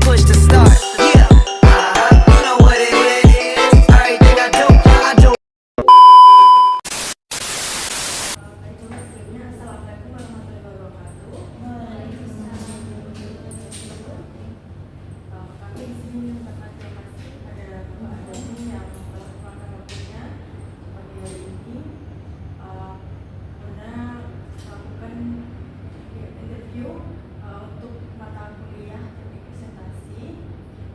push to start. Yeah, you know what it is. Everything I do, I do. Untuk mata kuliah teknik presentasi,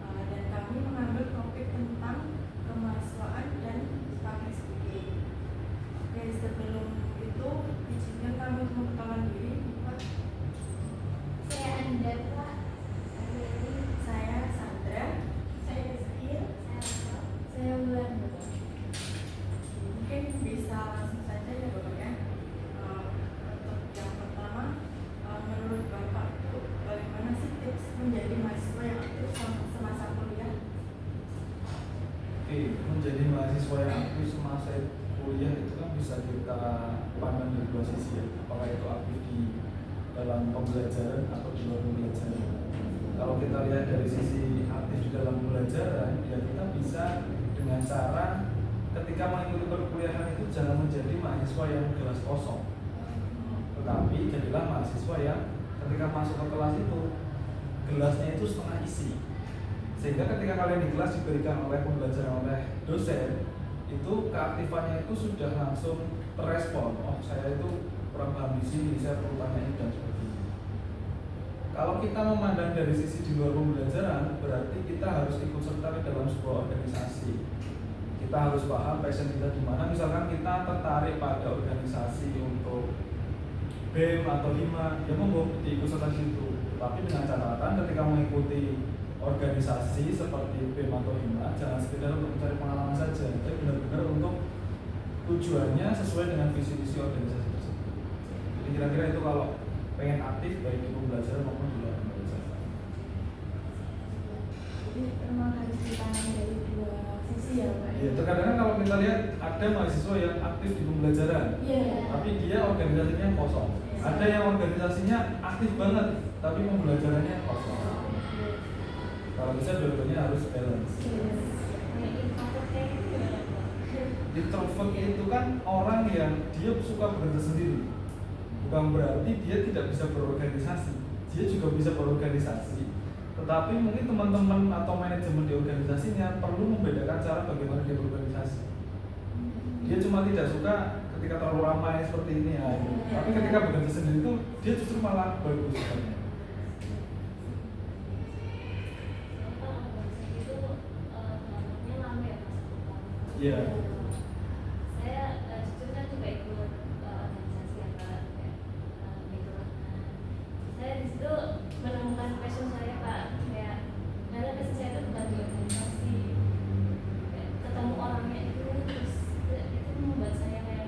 dan kami mengambil topik tentang kemahasiswaan dan public speaking. Oke, sebelum itu izinkan kami untuk memperkenalkan diri, Pak. Saya Anda, Pak. Saya Sandra. Saya Zahir. Saya Rafa. Saya Wulan, Bapak. Mungkin bisa langsung saja ya, Bapak ya. Untuk yang pertama, menurut Bapak itu bagaimana sih tips menjadi mahasiswa yang aktif semasa kuliah? Oke, menjadi mahasiswa yang aktif semasa kuliah itu kan bisa kita pandang dari dua sisi ya. Apakah itu aktif di dalam pembelajaran atau di luar pembelajaran. Kalau kita lihat dari sisi aktif di dalam pembelajaran, ya kita bisa dengan cara ketika mengikuti perkuliahan itu jangan menjadi mahasiswa yang kelas kosong, tetapi jadilah mahasiswa yang ketika masuk ke kelas itu gelasnya itu setengah isi, sehingga ketika kalian di kelas diberikan oleh pembelajaran oleh dosen itu keaktifannya itu sudah langsung terrespon. Oh, saya itu kurang paham di sini, saya perlu tanya ini dan sebagainya. Kalau kita memandang dari sisi di luar pembelajaran, berarti kita harus ikut serta di dalam sebuah organisasi. Kita harus paham passion kita di mana. Misalkan kita tertarik pada organisasi untuk BEM atau HIMA, ya monggo diikut serta di situ. Tapi dengan catatan ketika mengikuti organisasi seperti BEM atau HIMA, jangan sekedar untuk mencari pengalaman saja, tapi benar-benar untuk tujuannya sesuai dengan visi-visi organisasi tersebut. Jadi kira-kira itu kalau pengen aktif baik di pembelajaran maupun di luar pembelajaran. Jadi memang harus ditangani dari dua sisi ya, Pak. Ya, terkadang kalau kita lihat ada mahasiswa yang aktif di pembelajaran, tapi dia organisasinya kosong. Ada yang organisasinya aktif banget, tapi pembelajarannya kosong. Kalau bisa dua-duanya harus balance. Introvert itu kan orang yang dia suka bekerja sendiri. Bukan berarti dia tidak bisa berorganisasi. Dia juga bisa berorganisasi. Tetapi mungkin teman-teman atau manajemen di organisasinya perlu membedakan cara bagaimana dia berorganisasi. Dia cuma tidak suka ketika terlalu ramai seperti ini ya. Tapi ketika bekerja sendiri itu dia justru malah bagus sekali. Iya. Saya jujur kan juga ikut organisasi apa gitu lah. Saya di situ menemukan passion saya, Pak. Kayak karena passion saya itu bukan di organisasi. Kayak ketemu orangnya itu terus itu membuat saya kayak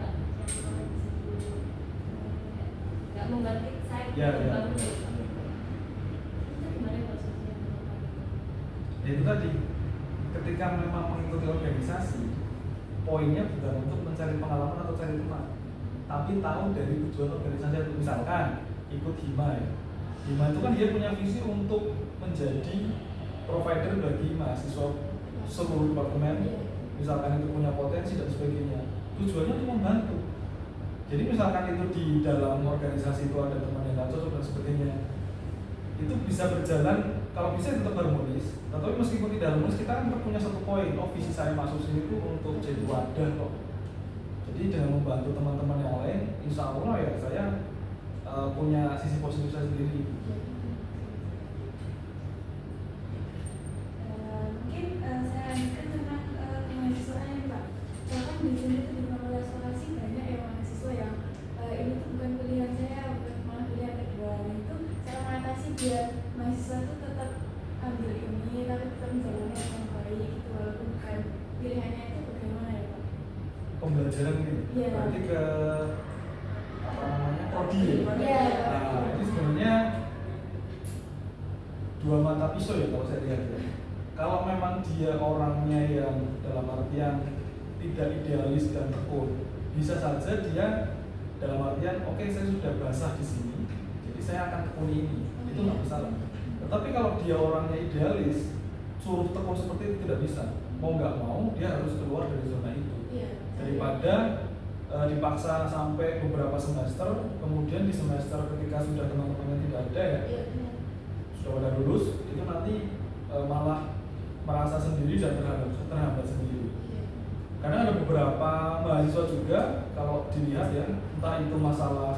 nggak membuat saya terbangun. Itu gimana prosesnya? Itu tadi ketika memang mengikuti organisasi, poinnya bukan untuk mencari pengalaman atau cari teman, tapi tahu dari tujuan organisasi itu. Misalkan ikut HIMA ya. HIMA itu kan dia punya visi untuk menjadi provider bagi mahasiswa seluruh departemen. Misalkan itu punya potensi dan sebagainya. Tujuannya untuk membantu. Jadi misalkan itu di dalam organisasi itu ada teman yang nggak cocok dan sebagainya, itu bisa berjalan. Kalau bisa tetap harmonis, tapi meskipun tidak harmonis, kita kan tetap punya satu poin. Oh, visi saya masuk sini itu untuk jadi wadah kok. Jadi dengan membantu teman-teman yang lain, insya Allah ya saya punya sisi positif saya sendiri. Mungkin saya lanjutkan tentang kemahasiswaan ya, Pak. Bahkan di sini di Fakultas Farmasi banyak ya mahasiswa yang ini tuh bukan pilihan saya, bukan malah pilihan kedua. Nah, itu cara mengatasi biar mahasiswa itu tetap ambil ini tapi tetap menjalannya dengan baik gitu, walaupun bukan pilihannya itu bagaimana ya, Pak? Pembelajaran ini, berarti ke apa namanya prodi ya. Nah, ini sebenarnya dua mata pisau ya kalau saya lihat ya. Kalau memang dia orangnya yang dalam artian tidak idealis dan tekun, bisa saja dia dalam artian oke, saya sudah basah di sini, jadi saya akan tekuni ini, itu nggak masalah. Tetapi kalau dia orangnya idealis, suruh tekun seperti itu tidak bisa. Mau nggak mau dia harus keluar dari zona itu. Iya. Daripada dipaksa sampai beberapa semester, kemudian di semester ketika sudah teman-temannya tidak ada ya, Iya. sudah pada lulus, itu nanti malah merasa sendiri dan terhambat sendiri. Iya. Karena ada beberapa mahasiswa juga kalau dilihat ya, entah itu masalah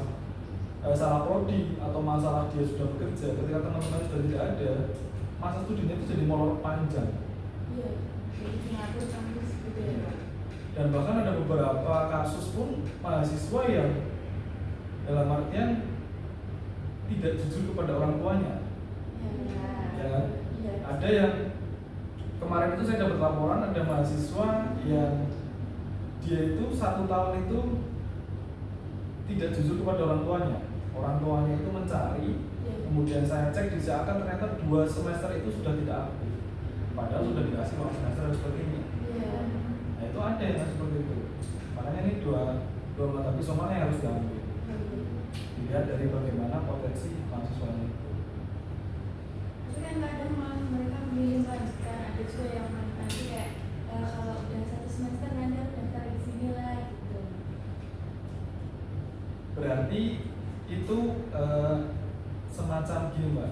salah prodi atau masalah dia sudah bekerja, ketika teman-teman sudah tidak ada, masa studinya itu jadi molor panjang. Iya. Jadi ngatur kampus gitu ya, Pak. Dan bahkan ada beberapa kasus pun mahasiswa yang dalam artian tidak jujur kepada orang tuanya. Ya kan? Iya. Ada yang kemarin itu saya dapat laporan, ada mahasiswa yang dia itu 1 tahun itu tidak jujur kepada orang tuanya. Orang tuanya itu mencari, Iya. kemudian saya cek di Zakat ternyata 2 semester itu sudah tidak aktif. Padahal sudah dikasih uang semester dan sebagainya. Iya. Nah itu ada yang seperti itu. Makanya ini dua mata pisau mana yang harus diambil. Dilihat dari bagaimana potensi mahasiswanya. Tapi kan kadang malah mereka milih melanjutkan, ada juga yang nanti kayak kalau udah 1 semester nanti aku daftar di sini lah gitu. Berarti itu semacam gini Mbak,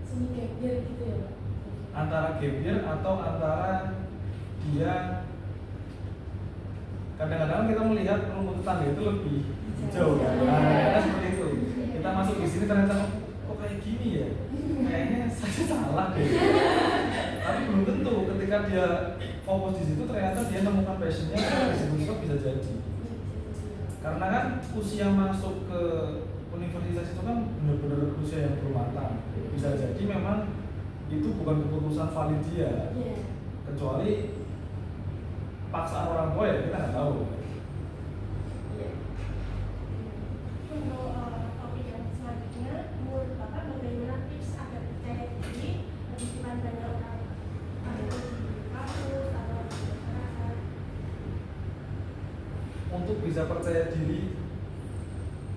Semi gap year gitu ya, Pak. antara gap year atau antara dia kadang-kadang kita melihat rumput tetangga itu lebih hijau kan. Nah, ternyata seperti itu. Kita masuk di sini ternyata kok kayak gini ya. Kayaknya saya salah deh. Tapi belum tentu ketika dia fokus di situ ternyata dia menemukan passionnya di situ bisa jadi. Karena kan usia masuk ke universitas itu kan benar-benar usia yang belum matang. Bisa jadi memang itu bukan keputusan valid dia. Iya. Kecuali paksaan orang tua ya kita nggak tahu. Iya. Untuk topik yang selanjutnya, menurut Bapak bagaimana tips agar percaya diri lebih dibandingkan orang ada di kampus atau di masyarakat? Untuk bisa percaya diri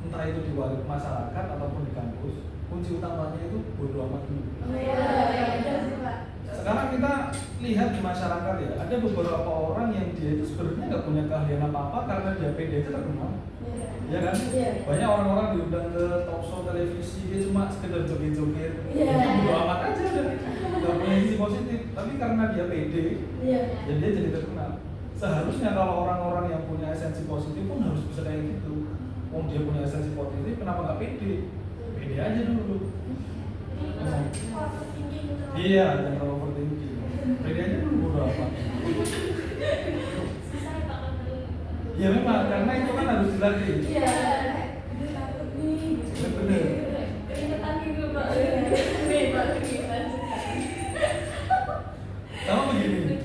entah itu di masyarakat ataupun di kampus, kunci utamanya itu bodo amat dulu. Iya, benar sih, Pak. Sekarang kita lihat di masyarakat ya, ada beberapa orang yang dia itu sebenarnya nggak punya keahlian apa-apa karena dia pede itu terkenal. Iya. Ya kan? Iya. Banyak orang-orang diundang ke talk show televisi, dia cuma sekedar joget-joget. Iya. Dia bodo amat aja deh. Nggak punya sisi positif, tapi karena dia pede, Iya. ya dia jadi terkenal. Seharusnya kalau orang-orang yang punya esensi positif pun harus bisa kayak gitu. Oh dia punya esensi positif, kenapa nggak pede? Pede aja dulu. Jadi overthinking gitu. Iya, jangan terlalu overthinking. Pede aja dulu bodo amat. Susah ya Pak kalau Ya memang, karena itu kan harus dilatih. Iya. Aduh, takut nih. gitu. Bener. keringetan gitu Pak. Nih, Pak, keringetan. Sama begini,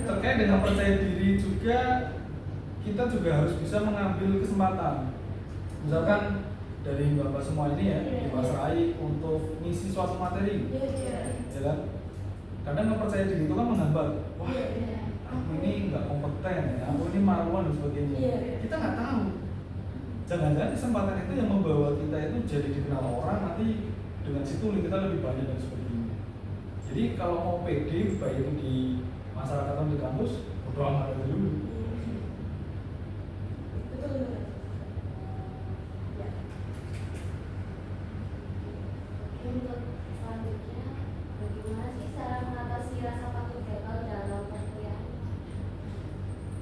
terkait dengan percaya diri juga, kita juga harus bisa mengambil kesempatan. Misalkan dari Bapak semua ini ya, dipasrai untuk ngisi suatu materi, Iya, iya. ya kan? Kadang nggak percaya diri itu kan menghambat. Wah, Iya. aku ini nggak kompeten, ya, aku ini maluan dan sebagainya. Iya. Kita nggak tahu. Jangan-jangan kesempatan itu yang membawa kita itu jadi dikenal orang, nanti dengan situ kita lebih banyak dan sebagainya. Jadi kalau mau pede, baik itu di masyarakat atau di kampus, berdoa aja dulu. Betul, betul. Ya. Untuk selanjutnya, bagaimana sih cara mengatasi rasa takut gagal dalam perkuliahan?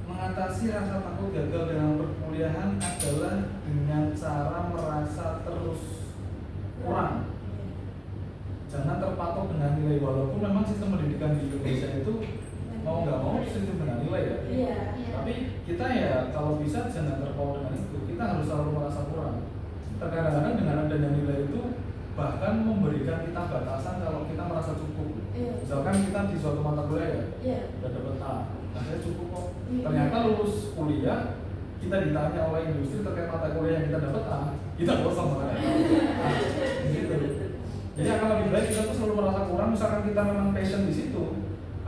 Mengatasi rasa takut gagal dalam perkuliahan adalah dengan cara merasa terus kurang. Jangan terpatok dengan nilai, walaupun memang sistem pendidikan di Indonesia itu mau nggak mau sistem dengan nilai ya. Iya. Tapi kita ya kalau bisa jangan terpaut dengan itu. Kita harus selalu merasa kurang. Terkadang dengan adanya nilai itu bahkan memberikan kita batasan kalau kita merasa cukup. Iya. Misalkan kita di suatu mata kuliah ya, Iya. udah dapat A, nah saya cukup kok. Iya. Ternyata lulus kuliah, kita ditanya oleh industri terkait mata kuliah yang kita dapat A, kita kosong kan? Gitu. Jadi akan lebih baik kita tuh selalu merasa kurang. Misalkan kita memang passion di situ,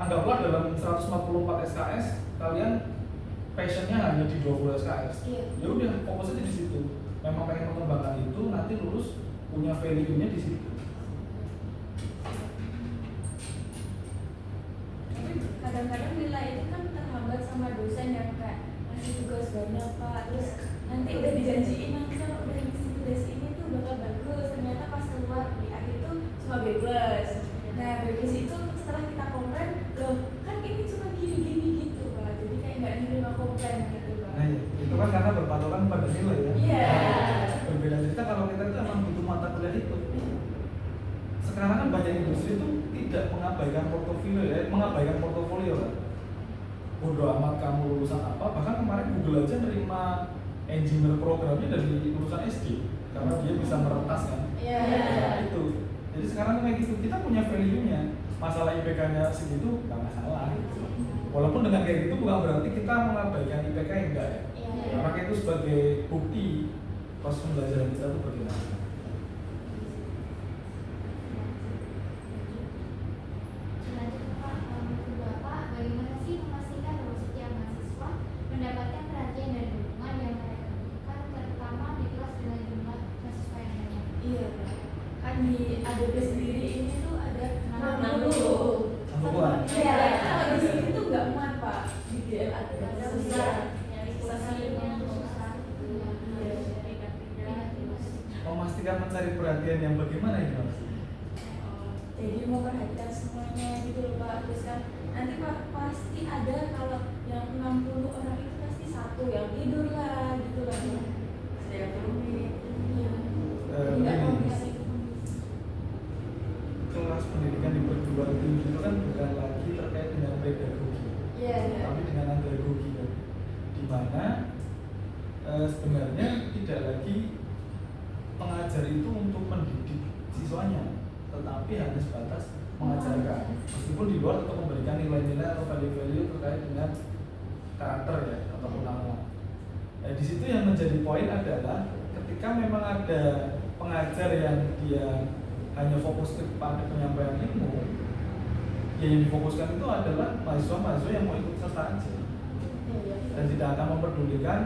anggaplah dalam 144 SKS kalian passionnya hanya di 20 SKS. Iya. Ya udah fokus aja di situ. Memang pengen mengembangkan itu, nanti lulus punya value-nya di situ. kadang-kadang nilai itu kan terhambat sama dosen yang kayak ngasih tugas banyak pak, terus nanti udah dijanjiin nanti kalau udah ngisi tugas ini tuh bakal bagus, ternyata pas keluar di akhir tuh cuma bebas. Nah bebas itu setelah kita komplain, loh kan ini cuma gini-gini gitu pak, jadi kayak nggak nerima komplain gitu pak. Nah ya, itu kan karena berpatokan pada nilai ya. Iya. Berbeda cerita kalau kita itu emang butuh mata kuliah itu. Sekarang kan banyak industri itu tidak mengabaikan portofolio ya, mengabaikan portofolio kan. Bodo amat kamu lulusan apa, bahkan kemarin Google aja nerima engineer programnya dari lulusan SD karena dia bisa meretas kan. Iya. Nah, itu. Jadi sekarang kayak gitu, kita punya value-nya. Masalah IPK-nya segitu nggak masalah. Walaupun dengan kayak gitu bukan berarti kita mengabaikan IPK yang enggak ya. Iya. Karena itu sebagai bukti proses pembelajaran kita itu bagaimana. Selanjutnya Pak, menurut Bapak bagaimana sih memastikan bahwa setiap mahasiswa mendapatkan perhatian dan dukungan yang mereka butuhkan, terutama di kelas dengan jumlah mahasiswa yang banyak? Iya pak. Kan di ADP sendiri ini tuh ada 60. Satuan. Iya. Kalau di sini tuh nggak muat pak. Di DL ada Ada sosial. besar nyari posisinya susah. Memastikan mencari perhatian yang bagaimana ini Mas? Jadi mau perhatian semuanya gitu loh pak. Terus kan nanti pak pasti ada kalau yang 60 orang itu pasti satu yang tidur lah gitu lah. Ada yang rumit. Iya. Tidak Ini, kondisi. kelas pendidikan di perguruan tinggi itu kan bukan lagi terkait dengan pedagogi, Iya. Iya. tapi dengan andragogi kan, di mana sebenarnya tidak lagi pengajar itu untuk mendidik siswanya, tetapi hanya sebatas mengajarkan, meskipun di luar tetap memberikan nilai-nilai atau value-value terkait dengan karakter ya ataupun alam. Di situ yang menjadi poin adalah ketika memang ada pengajar yang dia hanya fokus kepada penyampaian ilmu, ya yang difokuskan itu adalah mahasiswa-mahasiswa yang mau ikut serta aja dan tidak akan memperdulikan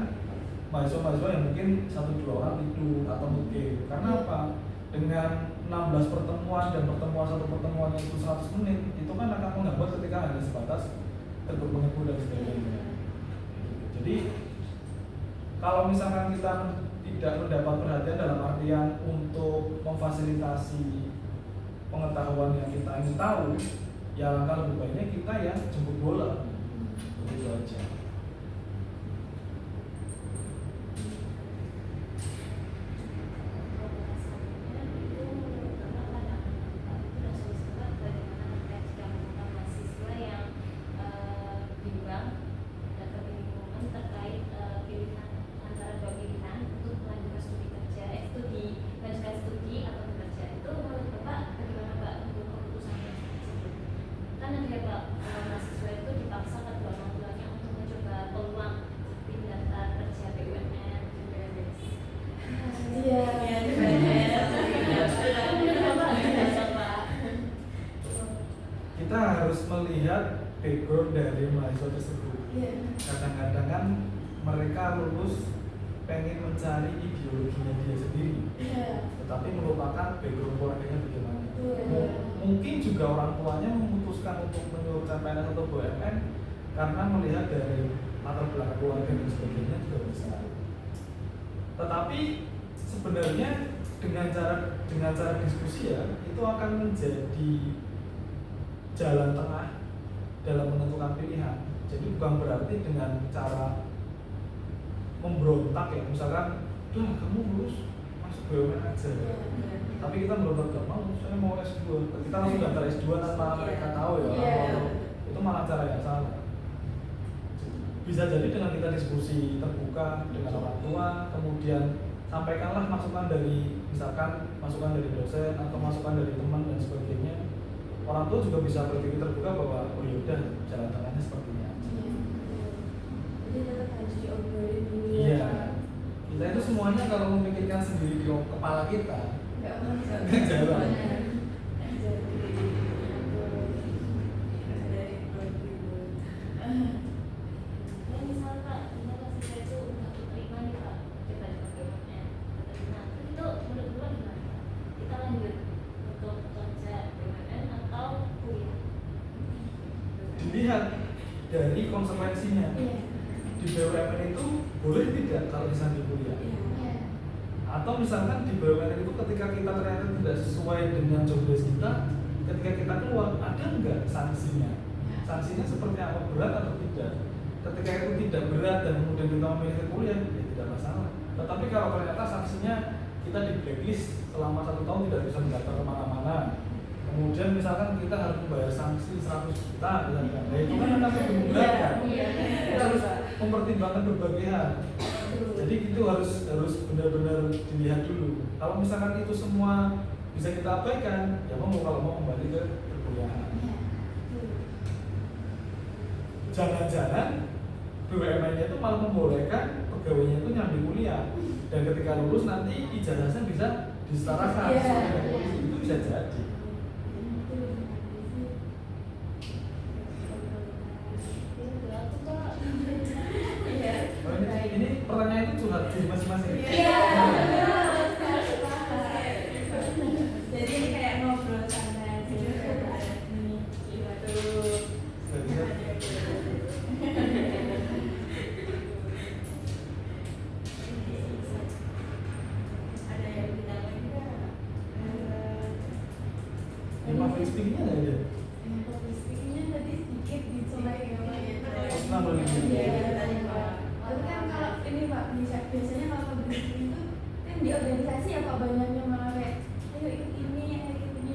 mahasiswa-mahasiswa yang mungkin 1-2 orang tidur atau mungkin karena apa? Dengan 16 pertemuan dan pertemuan satu pertemuan itu 100 menit itu kan akan menghambat ketika hanya sebatas tegur-mengegur dan sebagainya. Jadi kalau misalkan kita tidak mendapat perhatian dalam artian untuk memfasilitasi pengetahuan yang kita ingin tahu, ya alangkah lebih baiknya kita ya jemput bola, begitu aja. Kita harus melihat background dari mahasiswa tersebut. Kadang-kadang kan mereka lulus pengen mencari ideologinya dia sendiri, tetapi melupakan background keluarganya bagaimana. Mungkin juga orang tuanya memutuskan untuk menyuruh CPNS atau BUMN karena melihat dari latar belakang keluarga dan sebagainya juga bisa. Tetapi sebenarnya dengan cara diskusi ya itu akan menjadi jalan tengah dalam menentukan pilihan. Jadi bukan berarti dengan cara memberontak ya, misalkan, kamu lulus masuk BUMN aja. Tapi kita berontak gak mau, saya mau S2. Kita langsung daftar S2 tanpa mereka tahu ya. Itu malah cara yang salah. Bisa jadi dengan kita diskusi terbuka dengan orang tua, kemudian sampaikanlah masukan dari misalkan masukan dari dosen atau masukan dari teman dan sebagainya. Orang tua juga bisa berpikir terbuka bahwa oh yaudah jalan tengahnya seperti ini aja. Jadi tetap harus diobrolin dulu. Iya. Kita itu semuanya kalau memikirkan sendiri di kepala kita Nggak bisa. nggak jalan. Di dilihat dari konsekuensinya. Iya. Di BUMN itu boleh tidak kalau disambil kuliah? Iya. Atau misalkan di BUMN itu ketika kita ternyata tidak sesuai dengan job desk kita, ketika kita keluar, ada nggak sanksinya? Sanksinya seperti apa, berat atau tidak? Ketika itu tidak berat dan kemudian kita memilih kuliah, ya tidak masalah. Tetapi kalau ternyata sanksinya kita di blacklist selama 1 tahun tidak bisa mendaftar kemana-mana, kemudian misalkan kita harus membayar sanksi 100 juta, misalkan, nah itu kan akan lebih memberatkan. Kita harus mempertimbangkan berbagai hal. Jadi itu harus benar-benar dilihat dulu. Kalau misalkan itu semua bisa kita abaikan, ya kalau mau kembali ke perkuliahan. Jangan-jangan BUMN-nya itu malah membolehkan pegawainya itu nyambi kuliah, dan ketika lulus nanti ijazahnya bisa disetarakan. Itu bisa jadi. Oh, ini pertanyaan itu curhat di masing-masing. Jadi kayak ngobrol santai gitu. Iya tuh. Ada yang ditambahin nggak? Ini public speaking-nya nggak ada? Public speaking-nya tadi sedikit gitu lah ya Pak. Pernah boleh Iya, tadi Pak. Tapi kan kalau ini Pak, biasanya kalau public speaking itu kan di organisasi ya Pak, banyaknya malah kayak ayo ikut ini,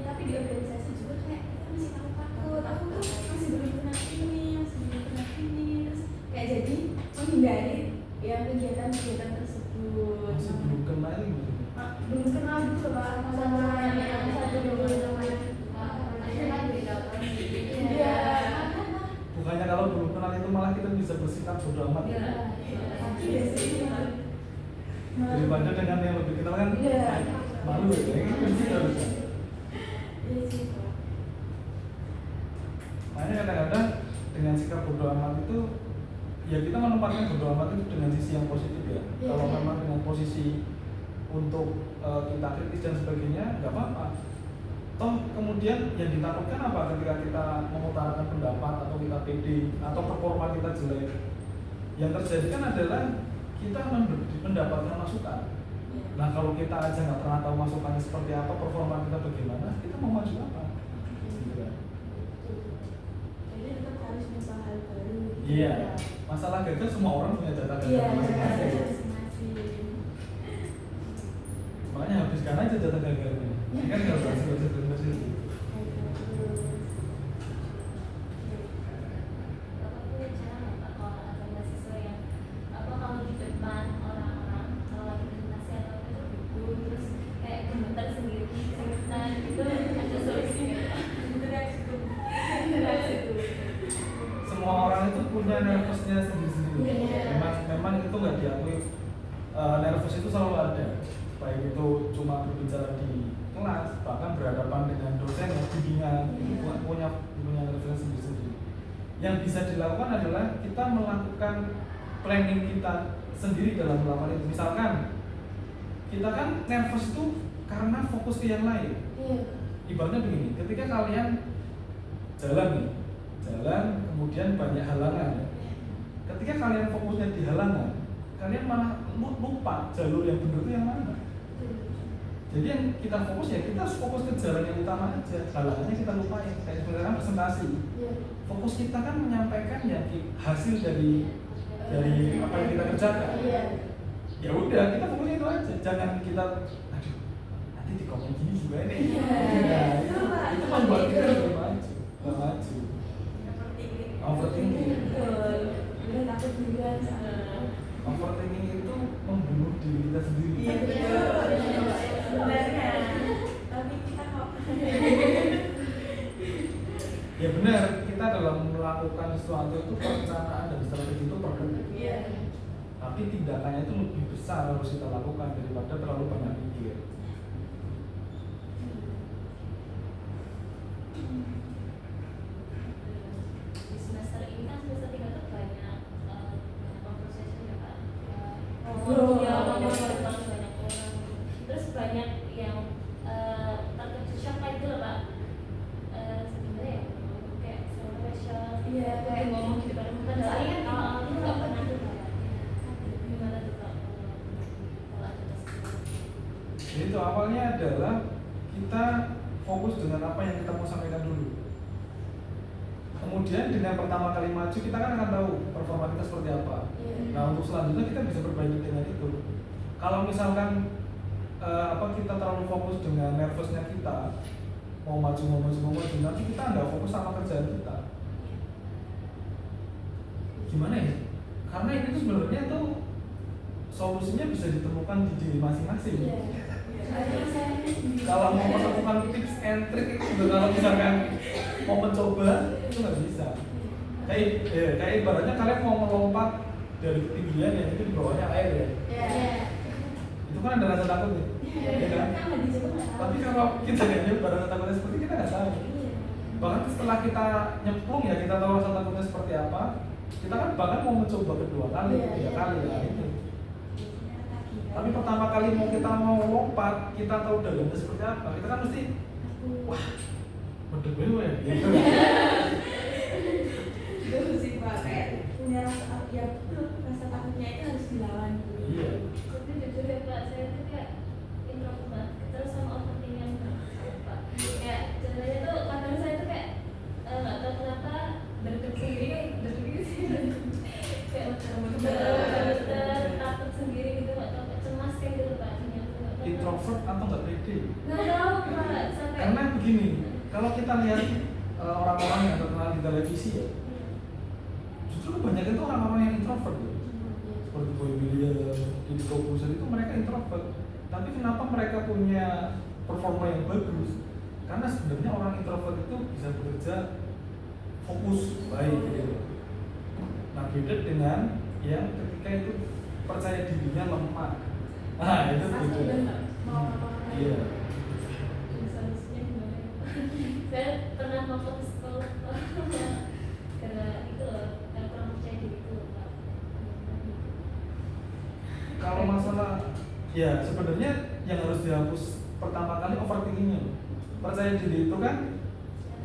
tapi di organisasi juga kayak kita masih takut, aku tuh masih belum pernah ini, terus kayak jadi menghindari yang kegiatan-kegiatan tersebut. Masih belum kenal gitu. Belum kenal gitu Pak, sama yang satu dulu namanya. Iya. Bukannya kalau belum kenal itu malah kita bisa bersikap bodo amat. Tapi biasanya Daripada dengan yang lebih kenal kan Iya. malu ya, ini kan sih harusnya. Iya sih Pak. Makanya kadang-kadang dengan sikap bodo amat itu, ya kita menempatkan bodo amat itu dengan sisi yang positif ya. Iya. Kalau memang dengan posisi untuk kita kritis dan sebagainya, nggak apa-apa. Toh kemudian yang ditakutkan apa ketika kita mengutarakan pendapat atau kita pede atau performa kita jelek? Yang terjadi kan adalah kita mendapatkan masukan. Nah kalau kita aja nggak pernah tahu masukannya seperti apa, performa kita bagaimana, kita mau maju apa? Gitu kan. Jadi tetap harus mencoba hal baru. Iya, masalah gagal semua orang punya data gagal Iya, masing-masing. masing-masing. Makanya habiskan aja data gagalnya. Ini kan nggak berhasil. Bapak punya cara nggak Pak kalau ada mahasiswa yang kalau di depan orang-orang kalau lagi presentasi atau apa itu duduk terus kayak gemetar sendiri keringetan gitu, ada solusinya Pak? Interaksi itu. Semua orang itu punya nervousnya sendiri-sendiri. Iya. Memang itu nggak diakui. Nervous itu selalu ada. Baik itu cuma berbicara di kelas, bahkan berhadapan dengan dosen yang bimbingan, punya nervousnya sendiri-sendiri. Yang bisa dilakukan adalah kita melakukan planning kita sendiri dalam melakukan itu. Misalkan kita kan nervous itu karena fokus ke yang lain. Iya. Ibaratnya begini, ketika kalian jalan kemudian banyak halangan ya. Ketika kalian fokusnya di halangan, kalian malah lupa jalur yang benar itu yang mana. Jadi yang kita fokus ya kita harus fokus ke jalan yang utama aja, halangannya kita lupain. Kayak sebenarnya presentasi, Iya. fokus kita kan menyampaikan ya hasil dari apa yang kita kerjakan. Iya. Ya udah kita fokusnya itu aja, jangan kita aduh nanti di komen gini gimana nih. Iya. Nah, itu membuat kita lebih maju. Overthinking. Betul. Udah takut duluan soalnya. Overthinking itu membunuh diri kita sendiri. Iya betul. Sebenarnya, tapi kita kok. Ya benar, kita dalam melakukan sesuatu itu perencanaan dan strategi itu perlu. Iya. Tapi tindakannya itu lebih besar harus kita lakukan daripada terlalu banyak pikir. Di semester ini kan semester 3 tuh banyak conversation ya Pak. Ya, banyak orang. Terus banyak yang terkejut shock kayak gitu loh Pak. Sebenarnya ya kayak slow fashion. Iya. soalnya kan awal-awalnya nggak pernah tuh kayak gimana tuh Kak kalau ada tes Jadi itu awalnya adalah kita fokus dengan apa yang kita mau sampaikan dulu. Kemudian dengan pertama kali maju kita kan akan tahu performa kita seperti apa. Nah untuk selanjutnya kita bisa perbaiki dengan itu. Kalau misalkan kita terlalu fokus dengan nervousnya kita, mau maju, nanti kita nggak fokus sama kerjaan kita. Gimana ya? Karena ini tuh sebenarnya tuh solusinya bisa ditemukan di diri masing-masing. Kalau mau menemukan tips and trick itu kalau misalkan mau mencoba itu nggak bisa. Kayak ibaratnya kalian mau melompat dari ketinggian yang itu di bawahnya air ya. Itu kan ada rasa takut ya. Ya kan? Tapi kalau kita nggak nyoba rasa takutnya seperti kita nggak tahu. Bahkan setelah kita nyemplung ya kita tahu rasa takutnya seperti apa. Kita kan bahkan mau mencoba kedua kali, ketiga kali lah itu. Tapi pertama kali kita mau lompat, kita tahu dalamnya seperti apa. Kita kan mesti wah, bener-bener ya. Gitu. Itu sih Pak, kayak punya rasa rasa takutnya itu harus dilawan. Iya. tapi jujur ya Pak, saya tuh kayak introvert banget, terus sama overthinking Pak. Kayak contohnya tuh kadang saya tuh kayak nggak tahu kenapa berdebat sendiri sih, kayak takut sendiri gitu, nggak tahu cemas kayak gitu Pak. Introvert atau nggak pede? Nggak tahu Pak, sampai Karena begini, kalau kita lihat orang-orang yang terkenal di televisi ya, justru kebanyakan itu orang-orang yang introvert ya. Seperti Boy William, Deddy Corbuzier itu mereka introvert. Tapi kenapa mereka punya performa yang bagus? Karena sebenarnya orang introvert itu bisa bekerja fokus baik gitu. Nah beda dengan yang ketika itu percaya dirinya lemah. Nah itu beda. Iya. solusinya gimana? Saya pernah mau ke sekolah karena itu loh, karena kurang percaya diri itu Pak. Kalau masalah ya sebenarnya yang harus dihapus pertama kali overthinkingnya. Percaya diri itu kan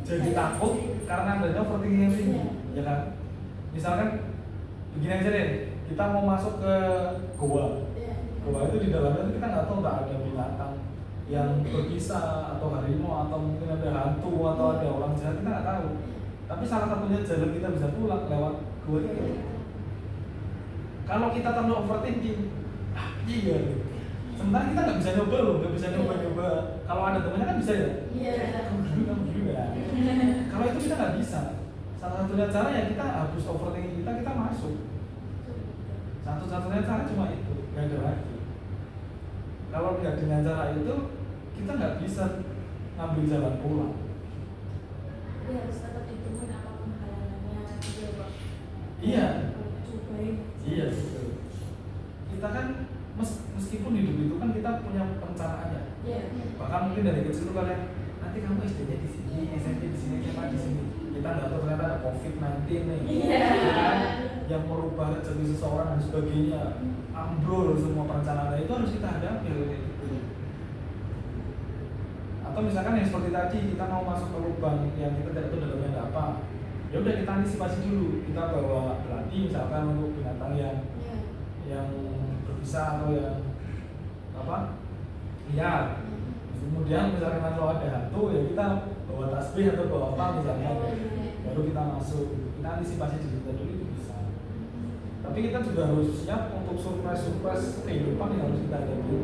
jadi takut karena adanya overthinking yang tinggi, ya kan? Misalkan begini aja deh, kita mau masuk ke goa. Goa itu di dalamnya kita nggak tahu nggak ada binatang yang berbisa atau harimau atau mungkin ada hantu atau ada orang jahat, kita nggak tahu. Tapi salah satunya jalan kita bisa pulang lewat goa itu. Kalau kita terlalu overthinking, iya. Sementara kita nggak bisa nyoba loh, nggak bisa nyoba. Kalau ada temannya kan bisa ya. Kamu dulu ya. Kalau itu kita nggak bisa. Salah satunya cara ya kita hapus overthinking kita masuk. Satu-satunya cara cuma itu, nggak ada lagi. Kalau nggak dengan cara itu, kita nggak bisa ngambil jalan pulang. Jadi harus tetap ditemuin apapun halangannya gitu Pak. Iya. Cobain. Iya betul. Kita kan meskipun hidup itu kan kita punya perencanaan ya. Bahkan mungkin dari kecil tuh kalian nanti kamu SD-nya di sini, SMP di sini, SMA di sini. Kita nggak tahu ternyata ada COVID-19 nih. Kan? Yang merubah rezeki seseorang dan sebagainya, ambrol semua perencanaan itu harus kita hadapi kayak gitu. Atau misalkan yang seperti tadi kita mau masuk ke lubang yang kita tidak tahu dalamnya ada apa, ya udah kita antisipasi dulu, kita bawa belati misalkan untuk binatang yang berbisa atau yang liar. Kemudian misalkan kalau ada hantu ya kita bawa tasbih atau bawa apa misalnya, baru kita masuk. Kita antisipasi diri kita dulu itu bisa. Tapi kita juga harus siap untuk surprise kehidupan yang harus kita hadapi.